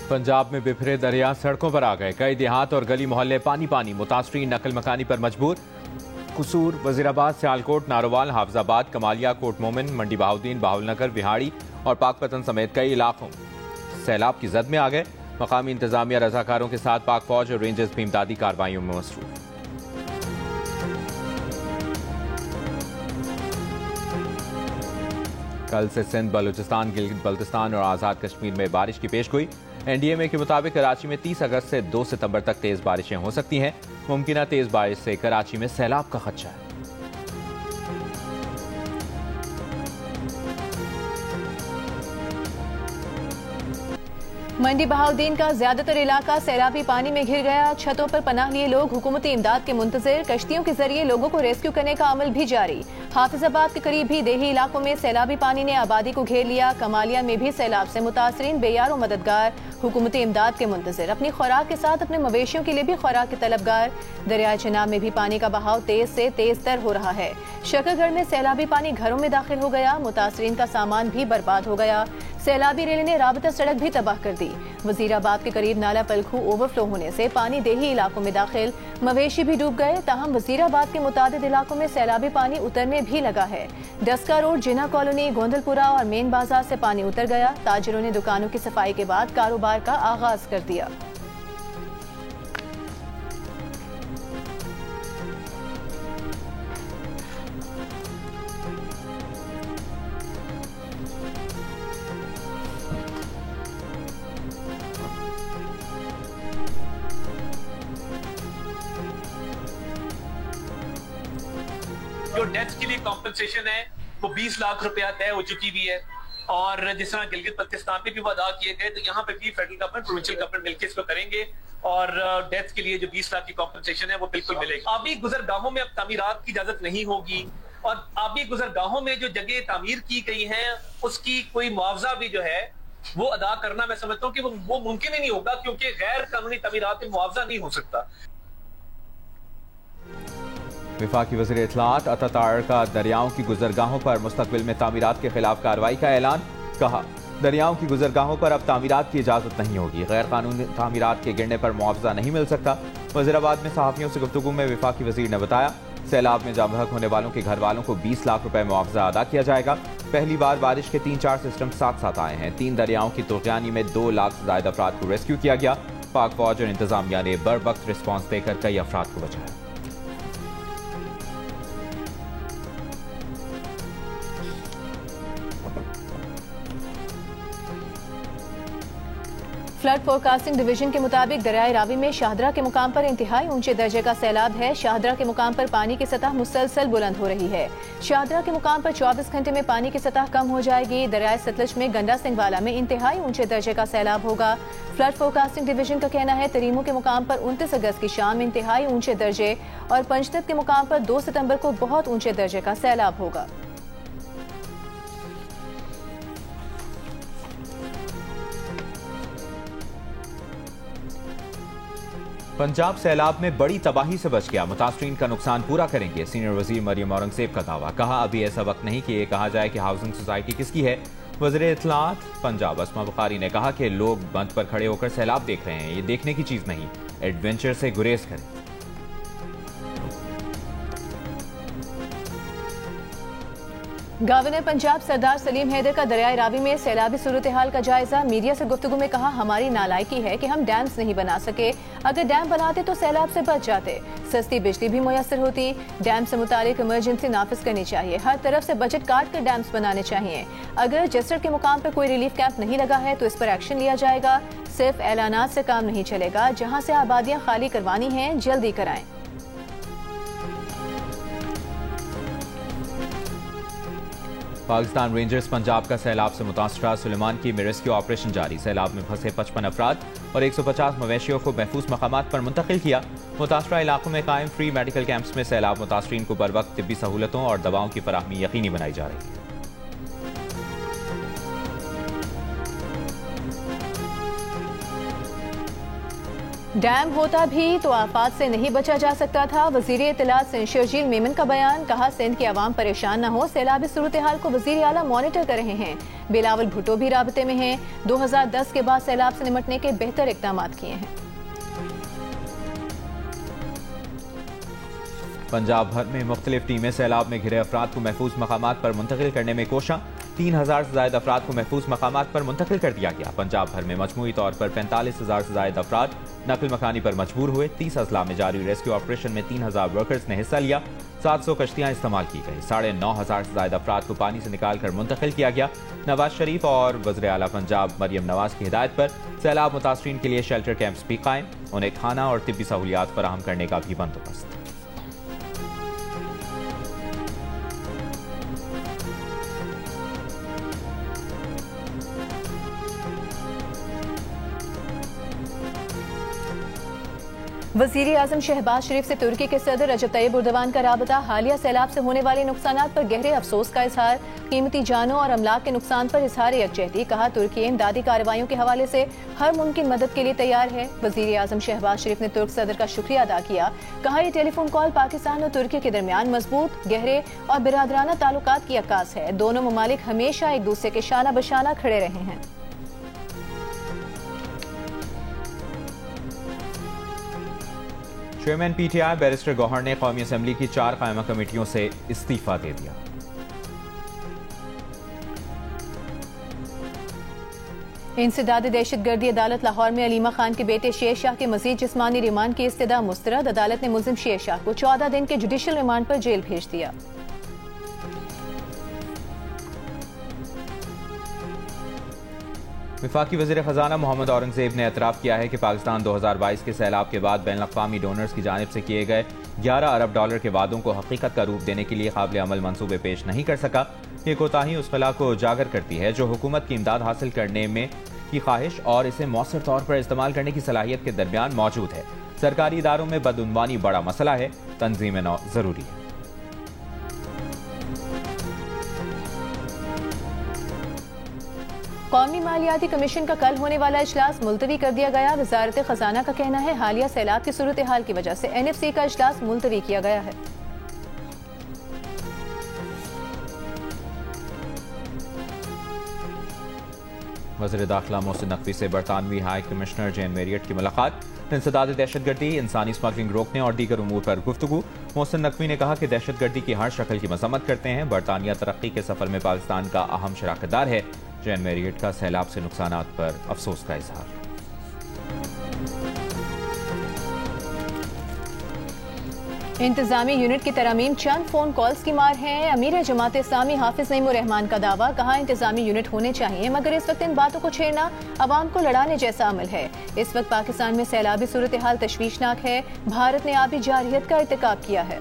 पंजाब में बिखरे दरिया सड़कों पर आ गए। कई देहात और गली मोहल्ले पानी पानी। मुतासरीन नकल मकानी पर मजबूर। कसूर, वजीराबाद, सियालकोट, नारोवाल, हाफजाबाद, कमालिया, कोट मोमिन, मंडी बहाउद्दीन, बाहुलनगर, बिहाड़ी और पाकपतन समेत कई इलाकों सैलाब की जद में आ गए। मकामी इंतजामिया रजाकारों के साथ पाक फौज और रेंजर्स भी इमदादी कार्रवाइयों में मसरूफ। कल से सिंध, बलूचिस्तान, गिलगित बल्तिस्तान और आज़ाद कश्मीर में बारिश की पेशगोई। एनडीएमए के मुताबिक कराची में 30 अगस्त से 2 सितंबर तक तेज बारिशें हो सकती हैं। मुमकिन तेज बारिश से कराची में सैलाब का खदशा है। मंडी बहाउद्दीन का ज्यादातर इलाका सैलाबी पानी में घिर गया। छतों पर पनाह लिए लोग हुकूमती इमदाद के मुंतजिर। कश्तियों के जरिए लोगों को रेस्क्यू करने का अमल भी जारी। हाफिजाबाद के करीब भी देही इलाकों में सैलाबी पानी ने आबादी को घेर लिया। कमालिया में भी सैलाब से मुतासरीन बेयार मददगार हुकूमती इमदाद के मुंतजिर। अपनी खुराक के साथ अपने मवेशियों के लिए भी खुराक के तलबगार। दरियाए चनाब में भी पानी का बहाव तेज से तेज तर हो रहा है। शकरगढ़ में सैलाबी पानी घरों में दाखिल हो गया। मुतासरीन का सामान भी बर्बाद हो गया। सैलाबी रेल ने राबता सड़क भी तबाह कर दी। वजीराबाद के करीब नाला पलखू ओवरफ्लो होने से पानी देही इलाकों में दाखिल। मवेशी भी डूब गए। ताहम वजीराबाद के मुतादिद इलाकों में सैलाबी पानी उतरने भी लगा है। डस्का रोड, जिना कॉलोनी, गोंदलपुरा और मेन बाजार से पानी उतर गया। ताजिरों ने दुकानों की सफाई के बाद कारोबार का आगाज कर दिया। जो डेथ के लिए कॉम्पनसेशन है वो 20 लाख रुपया तय हो चुकी भी है। और जिस तरह गिलगित बल्तिस्तान में भी वो अदा किए गए, तो यहाँ पे भी फेडरल गवर्नमेंट, प्रोविंशियल गवर्नमेंट मिलकर इसको करेंगे और डेथ के लिए जो 20 लाख की कॉम्पनसेशन है वो बिल्कुल मिलेगी। आबी गुजरगाहों में अब तामीरात की इजाजत नहीं होगी और आबी गुजरगाहों में जो जगह तामीर की गई है उसकी कोई मुआवजा भी जो है वो अदा करना, मैं समझता हूँ कि वो मुमकिन ही नहीं होगा, क्योंकि गैर कानूनी तामीरात में मुआवजा नहीं हो सकता। वफाकी वज़ीर इत्तलाआत अता का दरियाओं की गुजरगाहों पर मुस्तकबिल में तामीरात के खिलाफ कार्रवाई का ऐलान। कहा, दरियाओं की गुजरगाहों पर अब तामीरात की इजाज़त नहीं होगी। गैर कानूनी तामीरात के गिरने पर मुआवजा नहीं मिल सकता। वज़ीराबाद में सहाफ़ियों से गुफ्तगू में वफाकी वज़ीर ने बताया, सैलाब में जाँ बहक होने वालों के घर वालों को 20 लाख रुपए मुआवजा अदा किया जाएगा। पहली बार बारिश के 3-4 सिस्टम साथ साथ आए हैं। 3 दरियाओं की तुग़यानी में 2 लाख से ज़ायद अफराद को रेस्क्यू किया गया। पाक फौज और इंतजामिया ने बर वक्त रिस्पॉन्स देकर कई अफराद को बचाया। फ्लड फोरकास्टिंग डिवीजन के मुताबिक दरियाए रावी में शाहदरा के मुकाम पर इंतहाई ऊंचे दर्जे का सैलाब है। शाहदरा के मुकाम पर पानी की सतह मुसलसल बुलंद हो रही है। शाहदरा के मुकाम पर 24 घंटे में पानी की सतह कम हो जाएगी। दरियाए सतलज में गंडा सिंहवाला में इंतहाई ऊंचे दर्जे का सैलाब होगा। फ्लड फोरकास्टिंग डिवीजन का कहना है, तरीमू के मुकाम पर 29 अगस्त की शाम इंतहाई ऊंचे दर्जे और पंचतत के मुकाम पर 2 सितंबर को बहुत ऊंचे दर्जे का सैलाब होगा। पंजाब सैलाब में बड़ी तबाही से बच गया। मुतासरीन का नुकसान पूरा करेंगे। सीनियर वजीर मरियम औरंगजेब का दावा। कहा, अभी ऐसा वक्त नहीं कि ये कहा जाए कि हाउसिंग सोसाइटी किसकी है। वज़ीर इत्तलाआत पंजाब अस्मा बुखारी ने कहा कि लोग बंद पर खड़े होकर सैलाब देख रहे हैं, ये देखने की चीज नहीं, एडवेंचर से गुरेज करें। गवर्नर पंजाब सरदार सलीम हैदर का दरियाए रावी में सैलाबी सूरत हाल का जायजा। मीडिया से गुफ्तगू में कहा, हमारी नालायकी है कि हम डैम्स नहीं बना सके। अगर डैम बनाते तो सैलाब से बच जाते। सस्ती बिजली भी मुयसर होती। डैम से मुतालिक इमरजेंसी नाफिज करनी चाहिए। हर तरफ से बजट काट कर डैम्स बनाने चाहिए। अगर जसर के मुकाम पर कोई रिलीफ कैंप नहीं लगा है तो इस पर एक्शन लिया जाएगा। सिर्फ ऐलानात से काम नहीं चलेगा। जहाँ से आबादियाँ खाली करवानी हैं जल्दी कराएं। पाकिस्तान रेंजर्स पंजाब का सैलाब से मुतासरा सुलेमान की में रेस्क्यू ऑपरेशन जारी। सैलाब में फंसे 55 अफराद और 150 मवेशियों को महफूज मकामात पर मुंतकिल किया। मुतासरा इलाकों में कायम फ्री मेडिकल कैंप्स में सैलाब मुतासरीन को बर वक्त तिब्बी सहूलतों और दवाओं की फराहमी यकीनी बनाई जा रही है। डैम होता भी तो आफात से नहीं बचा जा सकता था। वजीर इत्तलात सिंध शर्जील मेमन का बयान। कहा, सिंध के अवाम परेशान न हो, सैलाबी सूरत हाल को वजीर आला मॉनिटर कर रहे हैं। बिलावल भुट्टो भी राबते में हैं। 2010 के बाद सैलाब से निपटने के बेहतर इक़दाम किए हैं। पंजाब भर में मुख्तलिफ टीमें सैलाब में घिरे अफराद को महफूज मकामात पर मुंतकिल करने में कोशां। 3000 से ज्यादा अफराद को महफूज मकामात पर मुंतकिल कर दिया गया। पंजाब भर में मजमूई तौर पर 45,000 से ज्यादा अफराद नकल मकानी पर मजबूर हुए। 30 अजला में जारी रेस्क्यू ऑपरेशन में 3000 वर्कर्स ने हिस्सा लिया। 700 कश्तियां इस्तेमाल की गई। 9,500 से ज्यादा अफराद को पानी से निकाल कर मुंतकिल किया गया। नवाज शरीफ और वज़ीर आला पंजाब मरियम नवाज की हिदायत पर सैलाब मुतासरीन के लिए शेल्टर कैंप्स भी कायम। उन्हें खाना और तिब्बी सहूलियात फराहम करने का भी बंदोबस्त। वज़ीर आज़म शहबाज शरीफ से तुर्की के सदर रजब तैयब एर्दोगान का राबता। हालिया सैलाब से होने वाले नुकसानात पर गहरे अफसोस का इजहार। कीमती जानों और अमलाक के नुकसान पर इजहार यकजहती। कहा, तुर्की इमदादी कार्रवाइयों के हवाले से हर मुमकिन मदद के लिए तैयार है। वज़ीर आज़म शहबाज शरीफ ने तुर्क सदर का शुक्रिया अदा किया। कहा, यह टेलीफोन कॉल पाकिस्तान और तुर्की के दरमियान मजबूत, गहरे और बिरादराना ताल्लुकात की अक्कास है। दोनों ममालिक हमेशा एक दूसरे के शाना बशाना खड़े रहे हैं। चेयरमैन पीटीआई बैरिस्टर गौहर ने कौमी असम्बली की 4 कायमा कमेटियों से इस्तीफा दे दिया। इंसदाद दहशतगर्दी अदालत लाहौर में अलीमा खान के बेटे शेर शाह के मजीद जिस्मानी रिमांड की इस्तदा मुस्तरद। अदालत ने मुल्जिम शेर शाह को 14 दिन के जुडिशल रिमांड पर जेल भेज दिया। वफाकी वज़ीर ख़जाना मोहम्मद औरंगज़ेब ने एतराफ़ किया है कि पाकिस्तान 2022 के सैलाब के बाद बैनुल अक़वामी डोनर्स की जानिब से किए गए 11 अरब डॉलर के वादों को हकीकत का रूप देने के लिए काबिल अमल मंसूबे पेश नहीं कर सका। ये कोताही उस खला को उजागर करती है जो हुकूमत की इमदाद हासिल करने में की ख्वाहिश और इसे मौसर तौर पर इस्तेमाल करने की सलाहियत के दरमियान मौजूद है। सरकारी इदारों में बदउनवानी बड़ा मसला है, तंजीम नौ जरूरी है। कौमी मालियाती कमीशन का कल होने वाला इजलास मुलतवी कर दिया गया। वजारत खजाना का कहना है, हालिया सैलाब की सूरत हाल की वजह से NFC का इजलास मुलतवी किया गया है। वज़ीर दाखिला मोहसिन नकवी से बरतानवी हाई कमिश्नर जेन मेरियट की मुलाकात। इंसदाद दहशतगर्दी, इंसानी स्मगलिंग रोकने और दीगर उमूर पर गुफ्तगू। मोहसिन नकवी ने कहा कि दहशतगर्दी की हर शक्ल की मजम्मत करते हैं। बरतानिया तरक्की के सफर में पाकिस्तान का अहम शराकतदार है। जेन मेरियट का सैलाब से नुकसानात पर अफसोस का इजहार। इंतजामी यूनिट की तरमीम चंद फोन कॉल्स की मार है। अमीर जमात इस्लामी हाफिज नईमुर रहमान का दावा। कहा, इंतजामी यूनिट होने चाहिए मगर इस वक्त इन बातों को छेड़ना अवाम को लड़ाने जैसा अमल है। इस वक्त पाकिस्तान में सैलाबी सूरत हाल तशवीशनाक है। भारत ने आबी जारहियत का इर्तिकाब किया है।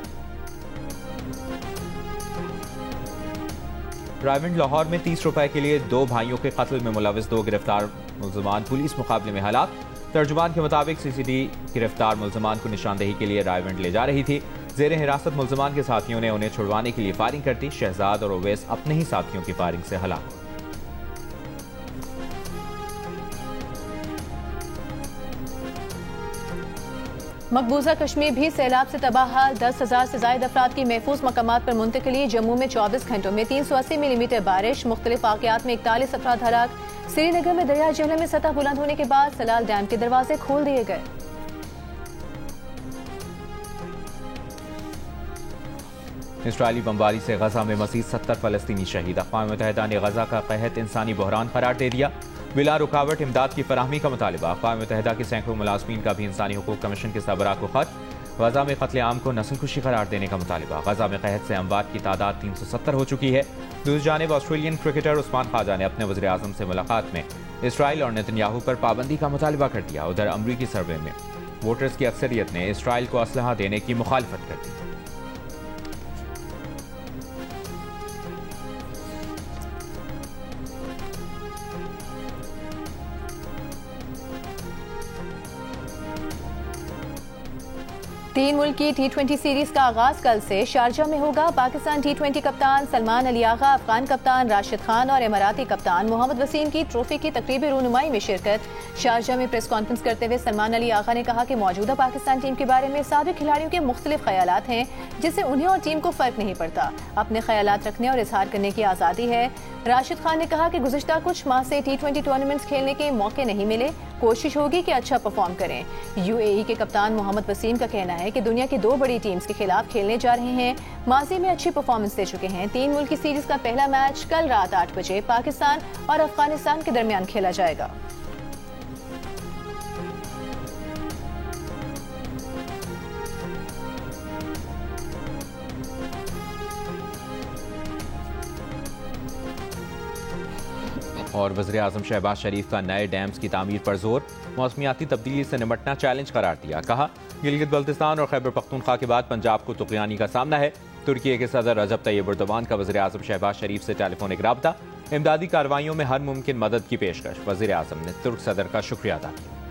रायविंड लाहौर में 30 रुपए के लिए 2 भाइयों के कत्ल में मुलविस 2 गिरफ्तार मुल्जमान पुलिस मुकाबले में हलाक। तर्जुमान के मुताबिक CCD गिरफ्तार मुल्जमान को निशानदेही के लिए रायविंड ले जा रही थी। जेर हिरासत मुल्जमान के साथियों ने उन्हें छुड़वाने के लिए फायरिंग कर दी। शहजाद और ओवैस अपने ही साथियों की फायरिंग से हलाक हुए। मकबूजा कश्मीर भी सैलाब से तबाह हाल। 10,000 से ज्यादा अफराद की महफूज मकामात पर मुंतकिली। जम्मू में 24 घंटों में 380 मिलीमीटर बारिश। मुख्तलिफ वाक़यात में 41 अफराद हलाक। श्रीनगर में दरिया जहलम में सतह बुलंद होने के बाद सलाल डैम के दरवाजे खोल दिए गए। इसराइली बमबारी से गजा में मजीद 70 फलस्तीनी शहीद। अक़वाम मुत्तहिदा ने गजा का कहत इंसानी बहरान करार दे दिया। बिला रुकावट इमदाद की फराहमी का मुतालिबा। अक़वाम मुत्तहिदा के सैकड़ों मुलाज़मीन का भी इंसानी हुकूक कमीशन के सरबराह को खत। गजा में कत्ले आम को नस्लकुशी करार देने का मुतालिबा। गजा में कहत से अमवात की तादाद 370 हो चुकी है। दूसरी जानिब ऑस्ट्रेलियन क्रिकेटर उस्मान ख्वाजा ने अपने वज़ीर आज़म से मुलाकात में इसराइल और नेतन्याहू पर पाबंदी का मुतालिबा कर दिया। उधर अमरीकी सर्वे में वोटर्स की अक्सरियत ने इसराइल को असलहा देने की मुखालफत कर दी। तीन मुल्क की T20 सीरीज का आगाज कल से शारजा में होगा। पाकिस्तान T20 कप्तान सलमान अली आगा, अफगान कप्तान राशिद खान और इमाराती कप्तान मोहम्मद वसीम की ट्रॉफी की तकरीबी रूनुमाई में शिरकत। शारजा में प्रेस कॉन्फ्रेंस करते हुए सलमान अली आगा ने कहा कि मौजूदा पाकिस्तान टीम के बारे में साबिक खिलाड़ियों के मुख्तलिफ ख्यालात हैं, जिससे उन्हें और टीम को फर्क नहीं पड़ता। अपने ख्यालात रखने और इजहार करने की आज़ादी है। राशिद खान ने कहा कि गुज़िश्ता कुछ माह से T20 टूर्नामेंट्स खेलने के मौके नहीं मिले, कोशिश होगी कि अच्छा परफॉर्म करें। UAE के कप्तान मोहम्मद वसीम का कहना है कि दुनिया की 2 बड़ी टीम्स के खिलाफ खेलने जा रहे हैं। माजी में अच्छी परफॉर्मेंस दे चुके हैं। 3 मुल्क की सीरीज का पहला मैच कल रात 8 बजे पाकिस्तान और अफगानिस्तान के दरमियान खेला जाएगा। और वज़ीर-ए-आज़म शहबाज शरीफ का नए डैम्स की तामीर पर जोर। मौसमियाती तब्दीली से निपटना चैलेंज करार दिया। कहा, गिलगित बल्तिस्तान और खैबर पख्तूनख्वा के बाद पंजाब को तुग़यानी का सामना है। तुर्की के सदर रजब तैयब एर्दोगान का वज़ीर-ए-आज़म शहबाज शरीफ से टेलीफोनिक राब्ता। इमदादी कार्रवाइयों में हर मुमकिन मदद की पेशकश। वज़ीर-ए-आज़म ने तुर्क सदर का शुक्रिया अदा किया।